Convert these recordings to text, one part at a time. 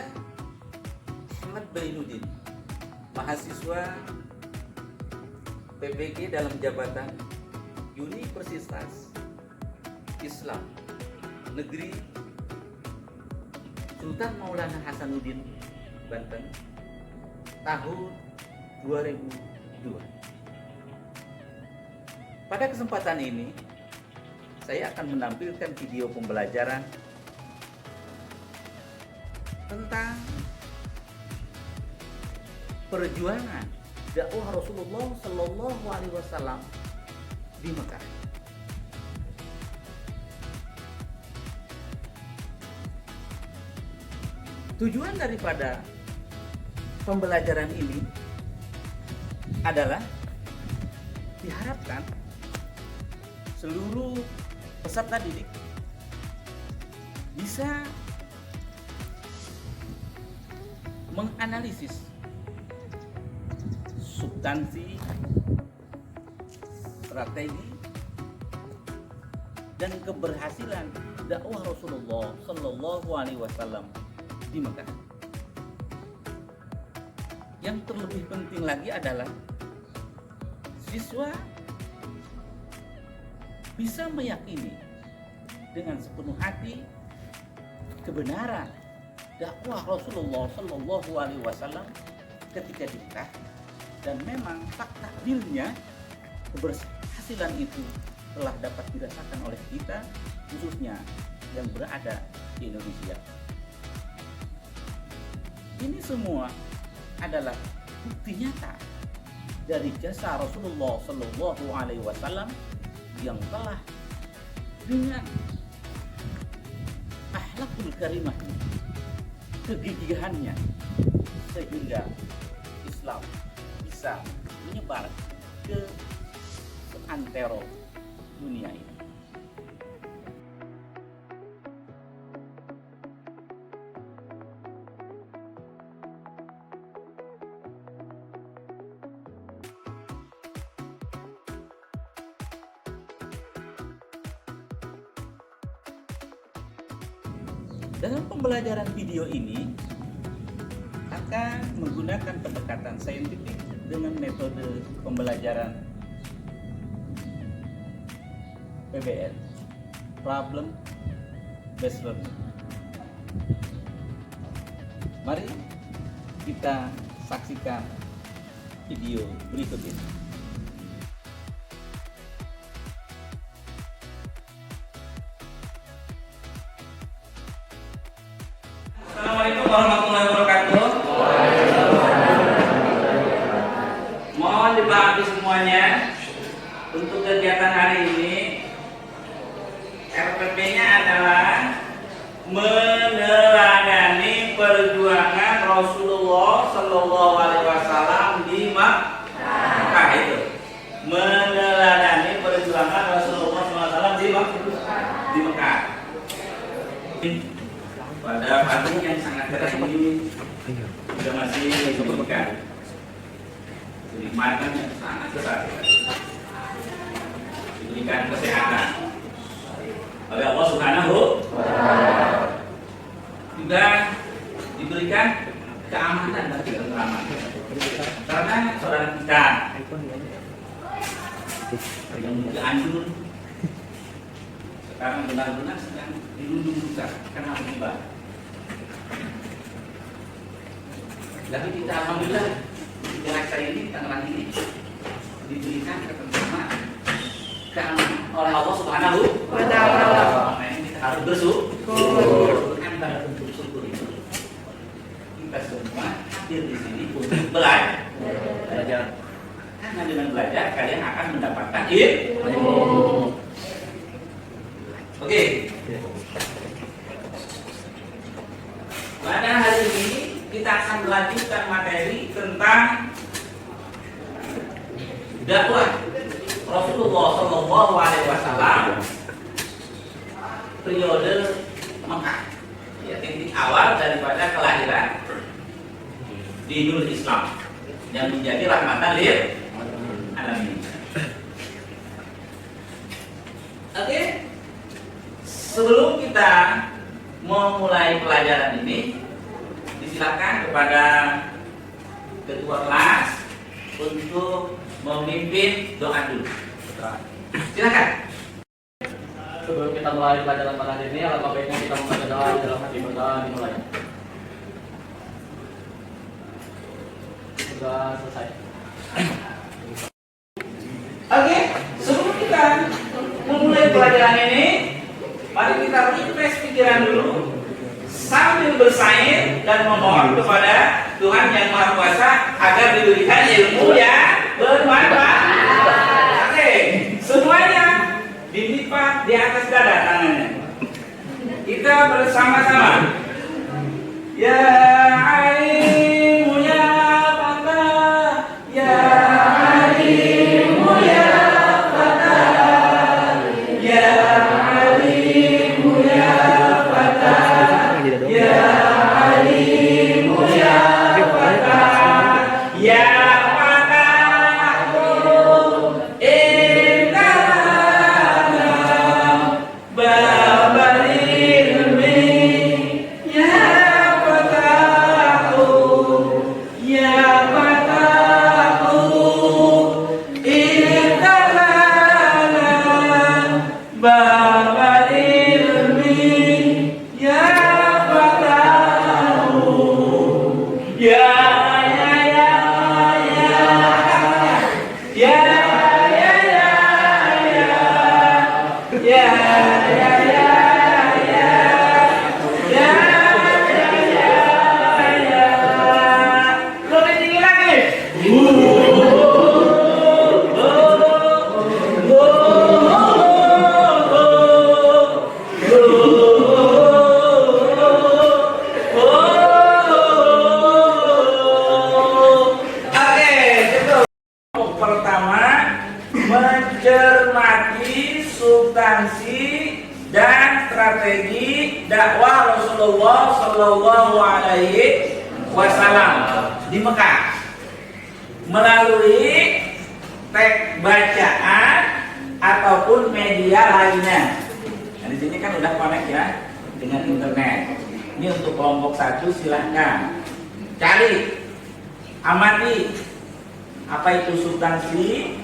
Saya Ahmad Bainuddin, mahasiswa PPG dalam jabatan Universitas Islam Negeri Sultan Maulana Hasanuddin, Banten, tahun 2002. Pada kesempatan ini, saya akan menampilkan video pembelajaran tentang perjuangan dakwah Rasulullah Shallallahu Alaihi Wasallam di Mekah. Tujuan daripada pembelajaran ini adalah diharapkan seluruh peserta didik bisa menganalisis substansi, strategi, dan keberhasilan dakwah Rasulullah Shallallahu Alaihi Wasallam di Mekah. Yang terlebih penting lagi adalah siswa bisa meyakini dengan sepenuh hati kebenaran dakwah Rasulullah Shallallahu Alaihi Wasallam ketika di Mekah, dan memang fakta realnya keberhasilan itu telah dapat dirasakan oleh kita, khususnya yang berada di Indonesia. Ini semua adalah bukti nyata dari jasa Rasulullah Shallallahu Alaihi Wasallam yang telah dengan akhlakul karimah, kegigihannya, sehingga Islam bisa menyebar ke seantero dunia ini. Dalam pembelajaran video ini akan menggunakan pendekatan saintifik dengan metode pembelajaran PBL, Problem Based Learning. Mari kita saksikan video berikut ini. Assalamualaikum warahmatullahi wabarakatuh. Mohon dipahami semuanya, untuk kegiatan hari ini RPP-nya adalah meneladani perjuangan Rasulullah Shallallahu Alaihi Wasallam di Mekah. Itu meneladani perjuangan Rasulullah SAW di Mekah. Pada pagi yang sangat cerah ini juga masih diberikan kenikmatan yang sangat besar, diberikan kesehatan oleh Allah Subhanahu wa Ta'ala, juga diberikan keamanan dan ketentraman, karena saudara kita yang dianjur sekarang benar-benar sedang dilundung rusak karena musibah. Tapi kita alhamdulillah di Jakarta ini, Tangerang ini diberikan ketentraman oleh Allah Subhanahu wa Ta'ala. Makanya kita harus bersyukur. Antara bentuk syukur itu, kita semua hadir di sini untuk belajar. Karena dengan belajar kalian akan mendapatkan ilmu. Oke. Pada hari ini kita akan melanjutkan materi tentang dakwah Rasulullah Shallallahu Alaihi Wasallam periode Mekah, ya, titik awal daripada kelahiran dinul Islam yang menjadi rahmatan lil alamin. Oke, sebelum kita memulai pelajaran ini, silakan kepada ketua kelas untuk memimpin doa dulu. Silakan. Sebelum kita mulai pelajaran pada hari ini, alangkah baiknya kita membaca doa dalam hati kita dimulai. Sudah selesai. Oke, sebelum kita memulai pelajaran ini, mari kita refresh pikiran dulu sambil bersaing dan memohon kepada Tuhan Yang Maha Kuasa agar diberikan ilmu yang bermanfaat. Oke, semuanya dilipat di atas dada tangannya. Kita bersama-sama. Ya Alimu ya Fatah, ya Alimu ya Fatah, ya Alimu ya Fatah, ya Alimu ya Fatah, ya mencermati substansi dan strategi dakwah Rasulullah Shallallahu Alaihi Wasallam di Mekah melalui teks bacaan ataupun media lainnya. Nah, di sini kan udah connect ya dengan internet. Ini untuk kelompok 1 silahkan cari, amati apa itu substansi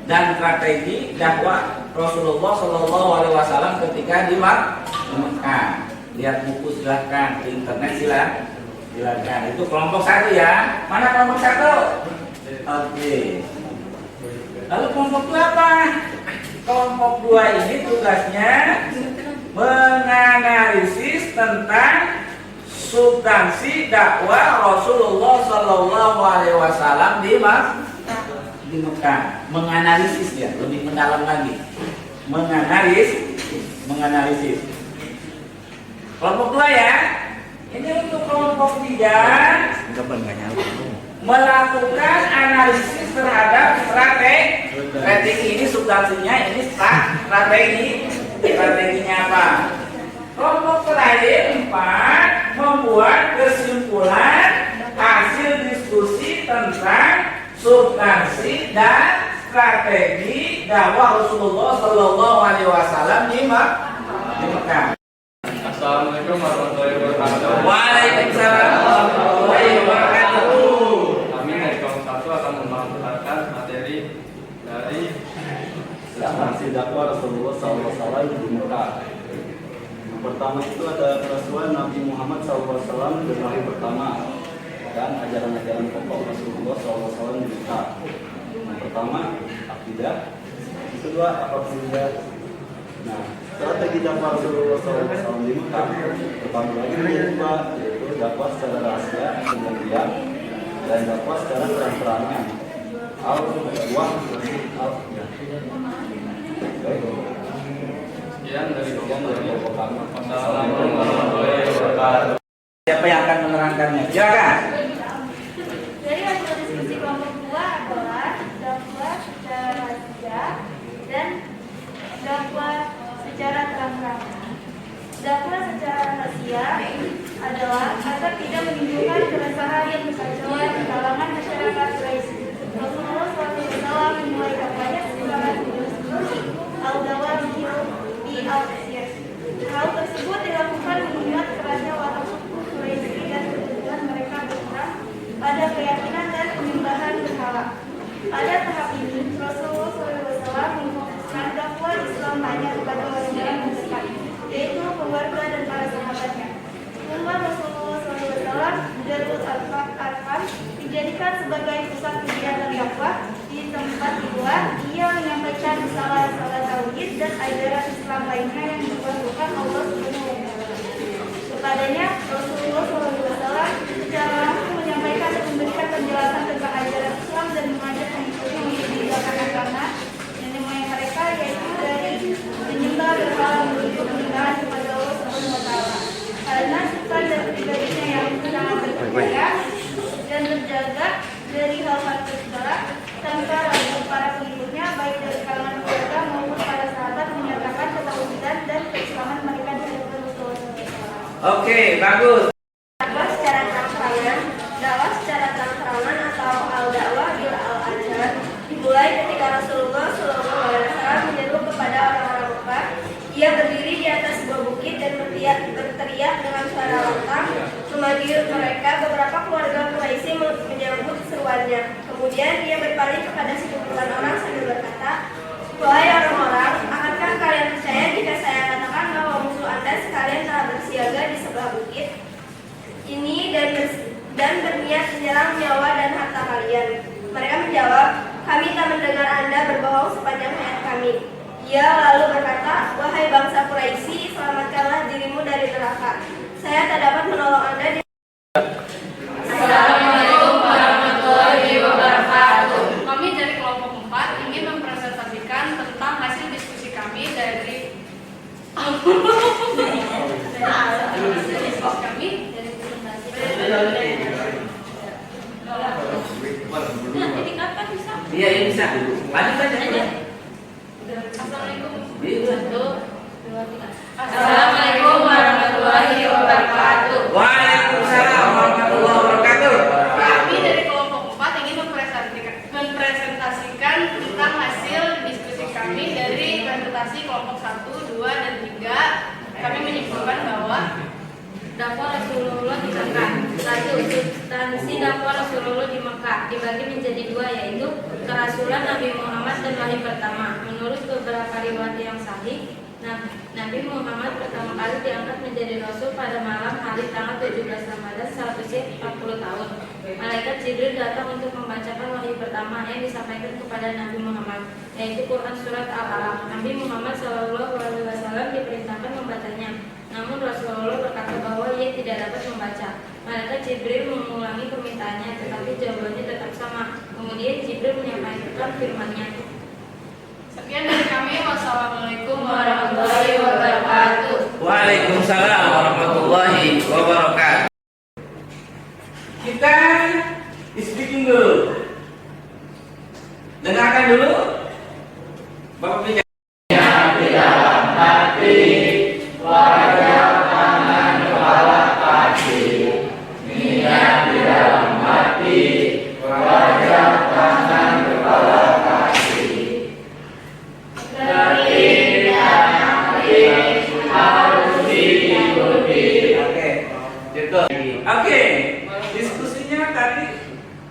dan strategi dakwah Rasulullah Shallallahu Alaihi Wasallam ketika di Mekah. Lihat buku silahkan, di internet silahkan. Itu kelompok 1 ya. Mana kelompok 1? Oke. Lalu kelompok 2 apa? Kelompok 2 ini tugasnya menganalisis tentang substansi dakwah Rasulullah Shallallahu Alaihi Wasallam di Mekah. Menganalisis dia lebih mendalam lagi. Menganalisis. Kelompok 2 ya. Ini untuk kelompok 3 melakukan analisis terhadap strategi ini substansinya, ini strateginya apa? Kelompok terakhir 4 membuat kesimpulan hasil diskusi tentang substansi dan strategi dakwah Rasulullah Shallallahu Alaihi Wasallam di Mekah. Assalamualaikum warahmatullahi wabarakatuh. Waalaikumsalam warahmatullahi wabarakatuh. Kami dari kelompok 1 akan memaparkan materi dari substansi dakwah Rasulullah SAW di Mekah. Yang pertama itu ada perasuhan Nabi Muhammad SAW generasi pertama dan ajaran-ajaran pokok Rasulullah SAW di Mekah. Yang pertama akidah, yang kedua apabila. Nah, strategi dakwah Rasulullah SAW di Mekah pertama lagi kedua yaitu dakwah secara rahasia dengan diam dan dakwah secara terang-terangan. Sekian dari kelompok kami. Assalamualaikum warahmatullahi wabarakatuh. Siapa yang akan menerangkannya? Silakan. Jadi hasil diskusi kelompok 2 adalah dakwah secara rahasia dan dakwah secara terang-terangan. Dakwah secara rahasia adalah agar tidak menimbulkan keresahan yang berkacauan di kalangan masyarakat Quraisy. Rasulullah SAW memulai kampanye secara diskusi al-dawah di al-Sir. Hal tersebut dilakukan mengingat kerasnya watak suku Quraisy dan Pada tahap ini, Rasulullah SAW memutuskan dakwah Islam hanya kepada orang-orang terdekat, yaitu keluarga dan para sahabatnya. Rumah Rasulullah SAW, Darul Arqam, dijadikan sebagai pusat kegiatan dakwah. Di tempat kedua, ia menyampaikan salah tauhid dan ajaran Islam lainnya yang diperlukan Allah Subhanahu wa Ta'ala. Kepadanya, Rasulullah SAW secara langsung menyampaikan dan memberikan penjelasan tentang ajaran Islam dan mengajak pengikutnya untuk meninggalkan agama nenek moyang mereka, yaitu dari menyembah berhala menuju peninggalan kepada Allah Subhanahu wa Ta'ala. Karena sifat dan pribadinya yang sangat berpercaya dan terjaga dari hal-hal tercela, tanpa ragu para pengikutnya baik dari kalangan keluarga maupun para sahabat menyatakan ketauhidan dan keislaman mereka di hadapan Rasulullah SAW. Oke, bagus. Dakwah secara terang-terangan atau al-dakwah bil al-adhan dimulai ketika Rasulullah SAW menyeru kepada orang-orang Mekah. Ia berdiri di atas sebuah bukit dan berteriak dengan suara lantang memanggil mereka. Beberapa keluarga Quraisy menyambut seruannya. Kemudian ia berpaling kepada sekumpulan orang sambil berkata, "Wahai orang-orang, akankah kalian percaya jika saya katakan bahwa musuh Anda sekalian telah bersiaga di sebelah bukit ini dan berniat menyerang nyawa dan harta kalian?" Mereka menjawab, "Kami tak mendengar Anda berbohong sepanjang hayat kami." Ia lalu berkata, "Wahai bangsa Quraisy, selamatkanlah dirimu dari neraka. Saya tak dapat menolong Anda di..." Assalamualaikum warahmatullahi wabarakatuh. Kami dari kelompok 4 ingin mempresentasikan tentang hasil diskusi kami dari Jadi kapan bisa? Iya, ini bisa. Lanjut aja. Assalamualaikum. Iya. 1, 2, 3. Assalamualaikum warahmatullahi wabarakatuh. Waalaikumsalam warahmatullahi wabarakatuh. Kami dari kelompok 4 ingin mempresentasikan tentang hasil diskusi kami dari presentasi kelompok 1, 2, dan 3. Kami menyimpulkan bahwa dakwah Rasulullah di Mekah. 1. Substansi dakwah Rasulullah di Mekah dibagi menjadi 2, yaitu kerasulan Nabi Muhammad dan wahyu pertama. Menurut beberapa riwayat yang sahih, Nabi Muhammad pertama kali diangkat menjadi Rasul pada malam hari tanggal 17 Ramadan saat usia 40 tahun. Malaikat Jibril datang untuk membacakan wahyu pertama yang disampaikan kepada Nabi Muhammad, yaitu Quran Surat Al-Alaq. Nabi Muhammad SAW diperintahkan membacanya. Namun Rasulullah berkata bahwa ia tidak dapat membaca. Malaikat Jibril mengulangi permintaannya, tetapi jawabannya tetap sama. Kemudian Jibril menyampaikan firman-Nya. Sekian dari kami. Wassalamualaikum warahmatullahi wabarakatuh. Waalaikumsalam warahmatullahi wabarakatuh. Kita speaking dulu. Dengarkan dulu. Bapak bicara. Di dalam hati, wajah, tangan, kepala, kaki. Niat di dalam hati, wajah, tangan, kepala, kaki. Harus diikuti. Oke, diskusinya tadi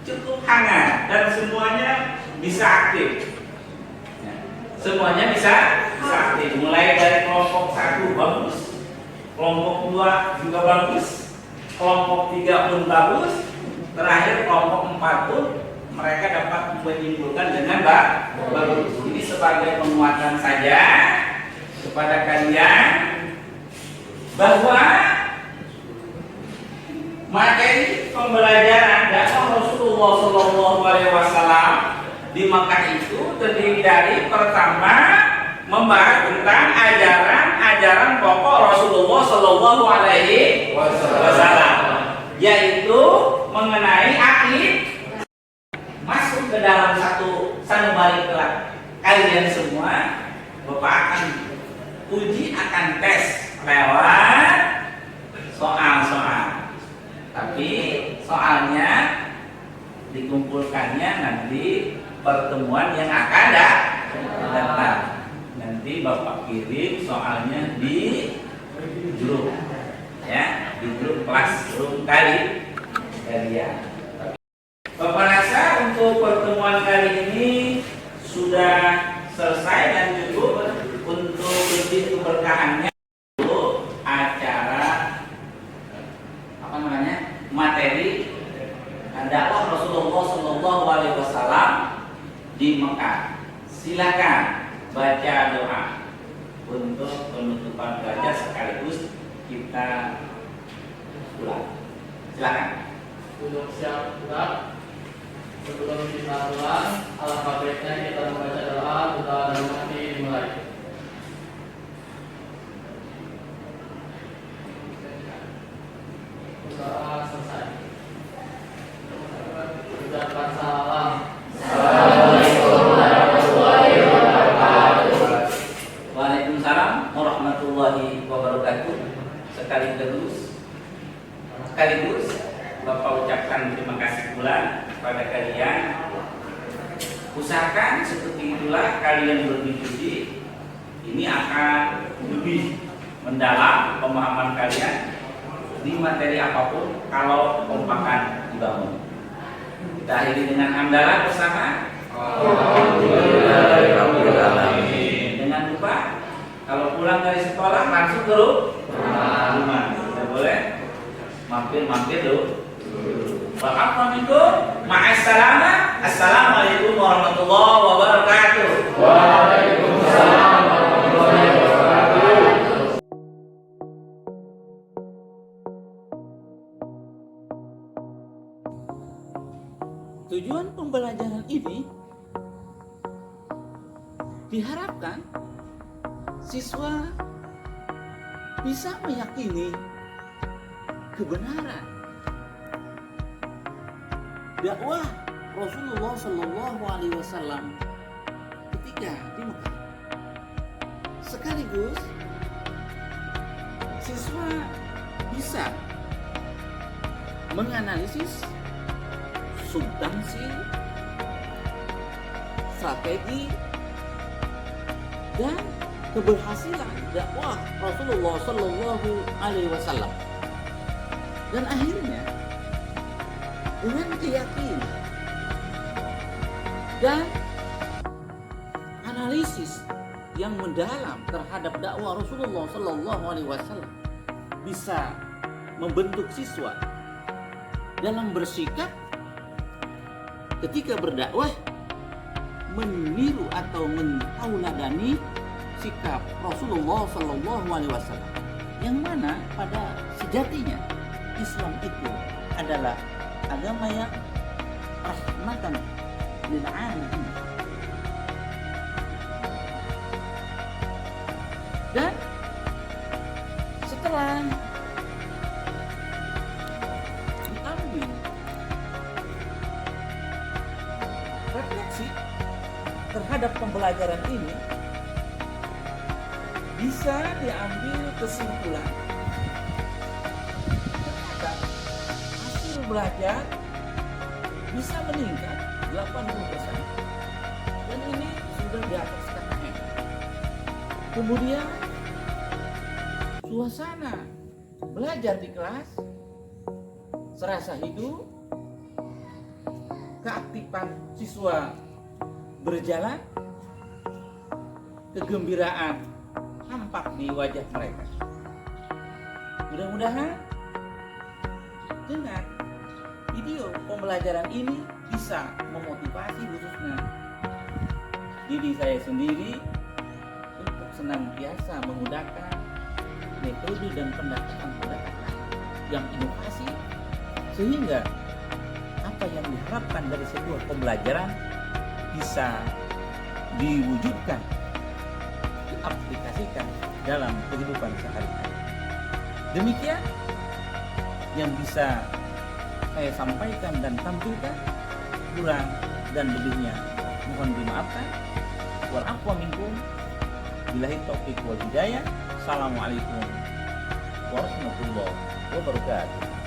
cukup hangat dan semuanya bisa aktif. Semuanya bisa aktif. Mulai dari kelompok 1 bagus, kelompok 2 juga bagus, kelompok 3 pun bagus, terakhir kelompok 4 pun mereka dapat menyimpulkan dengan bagus. Ini sebagai penguatan saja kepada kalian bahwa materi pembelajaran dakwah Rasulullah SAW di Makkah itu terdiri dari pertama membahas tentang ajaran pokok Rasulullah SAW, yaitu mengenai akid. Masuk ke dalam satu sanubari kelak kalian semua, Bapak akan uji, akan tes lewat soal-soal. Tapi soalnya dikumpulkannya nanti pertemuan yang akan datang. Nanti Bapak kirim soalnya di grup, ya, di grup classroom kalian. Bapak rasa untuk pertemuan kali ini materi dakwah Rasulullah Shallallahu Alaihi Wasallam di Mekah. Silakan baca doa untuk penutupan belajar sekaligus kita pulang. Silakan. Duduk siap gerak. Sebelum kita pulang, alangkah baiknya kita membaca doa dalam hati dimulai. Doa selesai. Ucapkan salam. Waalaikumsalam warahmatullahi wabarakatuh. Sekaligus Bapak ucapkan terima kasih pula kepada kalian. Usahakan seperti itulah kalian berdiskusi. Ini akan lebih mendalam pemahaman kalian di materi apapun kalau kompakan dibangun. Kita akhiri dengan hamdalah bersama. Dengan lupa kalau pulang dari sekolah langsung ke rumah. Tidak boleh mampir dulu. Waalaikumsalam. Ma'assalamah. Assalamualaikum warahmatullahi wabarakatuh. Waalaikumsalam warahmatullahi wabarakatuh. Tujuan pembelajaran ini diharapkan siswa bisa meyakini kebenaran dakwah Rasulullah Shallallahu Alaihi Wasallam ketika di Mekah. Sekaligus siswa bisa menganalisis substansi, strategi, dan keberhasilan dakwah Rasulullah Shallallahu Alaihi Wasallam. Dan akhirnya dengan keyakinan dan analisis yang mendalam terhadap dakwah Rasulullah Shallallahu Alaihi Wasallam bisa membentuk siswa dalam bersikap ketika berdakwah meniru atau mentauladani sikap Rasulullah Shallallahu Alaihi Wasallam, yang mana pada sejatinya Islam itu adalah agama yang rahmatan lil alamin. Dan setelah diambil refleksi terhadap pembelajaran ini, bisa diambil kesimpulan ternyata hasil belajar bisa meningkat 80%, dan ini sudah di atas KKM. Kemudian suasana belajar di kelas serasa hidup, keaktifan siswa berjalan, kegembiraan nampak di wajah mereka. Mudah-mudahan dengan video pembelajaran ini bisa memotivasi khususnya diri saya sendiri untuk senantiasa menggunakan metode dan pendekatan yang inovasi, sehingga apa yang diharapkan dari sebuah pembelajaran bisa diwujudkan, diaplikasikan dalam kehidupan sehari-hari. Demikian yang bisa saya sampaikan dan tampilkan. Kurang dan lebihnya mohon dimaafkan. Wal afwa minkum. Billahi taufiq wal hidayah. Assalamualaikum warahmatullahi wabarakatuh.